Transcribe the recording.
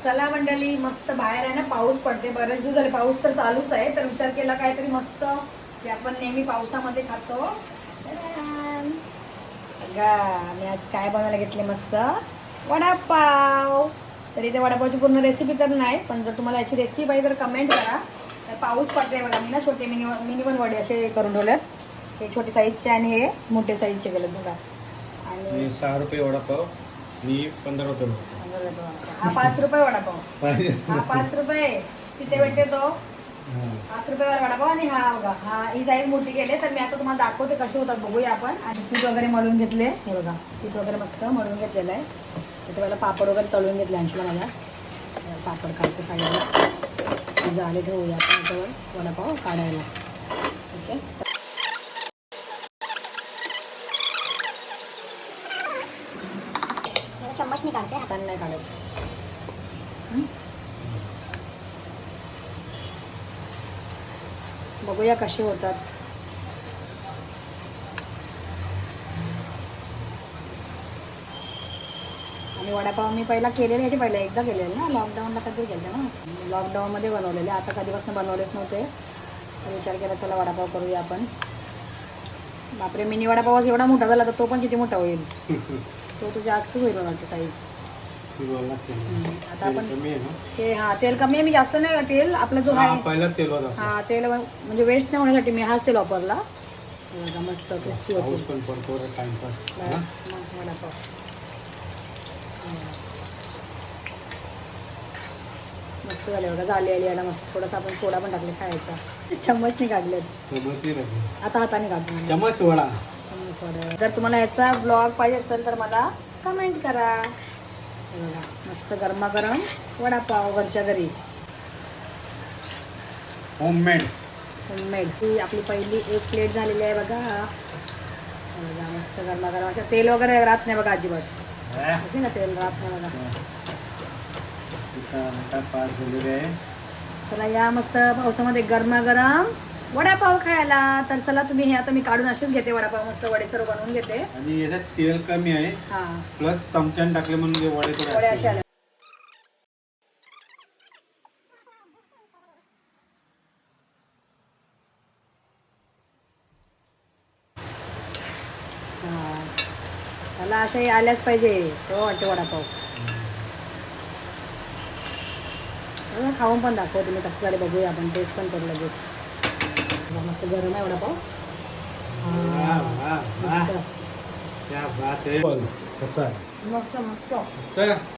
चला मंडळी, मस्त बाहेर आहे ना, पाऊस पडते, बरेच दिवस झाले पाऊस तर चालूच आहे. तर विचार केला काहीतरी मस्त जे आपण नेहमी पावसामध्ये खातो. मी आज काय बनवायला घेतले, मस्त वडापाव. तर इथे वडापावची पूर्ण रेसिपी तर नाही, पण जर तुम्हाला याची रेसिपी पाहिजे तर कमेंट करा. तर पाऊस पडते बघा, मी ना छोटे मिनी वन वडे असे करून ठेवलेत. हे छोटे साईजचे आणि हे मोठे साईजचे केलेत बघा. आणि 6 रुपये वडापाव, मी 15 रुपये हा 5 रुपये वडापाव, हा 5 रुपये तिथे भेटते तो 5 रुपये वडापाव. आणि हा बघा, हा ही साईज मोठी केली. तर मी आता तुम्हाला दाखवते कसे होतात, बघूया आपण. आणि पीठ वगैरे मळून घेतले, हे बघा पीठ वगैरे मस्त मळून घेतलेलं आहे. त्याच्यावेळेला पापड वगैरे तळून घेतले अंशला माझ्या. पापड काढतो साईडला, झाले ठेवूया आपण याच्यावर वडापाव काढायला. ठीक आहे, चम्मचनी काढते, हाताने नाही काढत. बघूया कसे होतात. आणि वडापाव मी पहिला केलेले, याचे पहिला एकदा केलेले ना, लॉकडाऊनला कधी केले ना, लॉकडाऊनमध्ये बनवलेले. आता कधीपासून बनवलेच नव्हते. तर विचार केला चला वडापाव करूया आपण. बापरे, मिनी वडापाव एवढा मोठा झाला, तर तो पण किती मोठा होईल. तो जास्तच होईल मला वाटतं साईज. आता आपण ते तेल कमी आहे, मी जास्त नाही तेल आपला जो आहे पहिला तेल होता. हा तेल म्हणजे वेस्ट नाही होण्यासाठी मी हाच तेल वापरला. मस्त क्रिस्पी होते. मस्त झाले बघा, झाली आली याला मस्त. थोडासा आपण सोडा पण टाकले खायचा. चम्मचने काढलेत, आता हाताने काढतो चम्मच वडा. चम्मच वडा. जर तुम्हाला याचा ब्लॉग पाहिजे असेल तर मला कमेंट करा. बघा मस्त गरमागरम वडापाव घरच्या घरी, होममेड. होममेड. ही आपली पहिली एक प्लेट झालेली आहे बघा. मस्त गरमागरम. अशा तेल वगैरे राहत नाही बघा अजिबात. असे ना तेल राहत नाही बघा. चला या मस्त पावसामध्ये गरमागरम वडापाव खायला. तर चला तुम्ही, हे आता मी काढून असेच घेते वडापाव, मस्त वडे सर्व बनवून घेते. आणि याच्यात तेल कमी आहे, हा प्लस चमच्याने टाकले म्हणून वडे वडे असे आले. त्याला अशाही आल्याच पाहिजे, तो वाटते वडापाव. खाऊन पण दाखव तुम्ही कसं झाले, बघूया आपण, टेस्ट पण करू लगेच. मस्त गरम आहे वडापाव. क्या बात है. मस्त मस्त.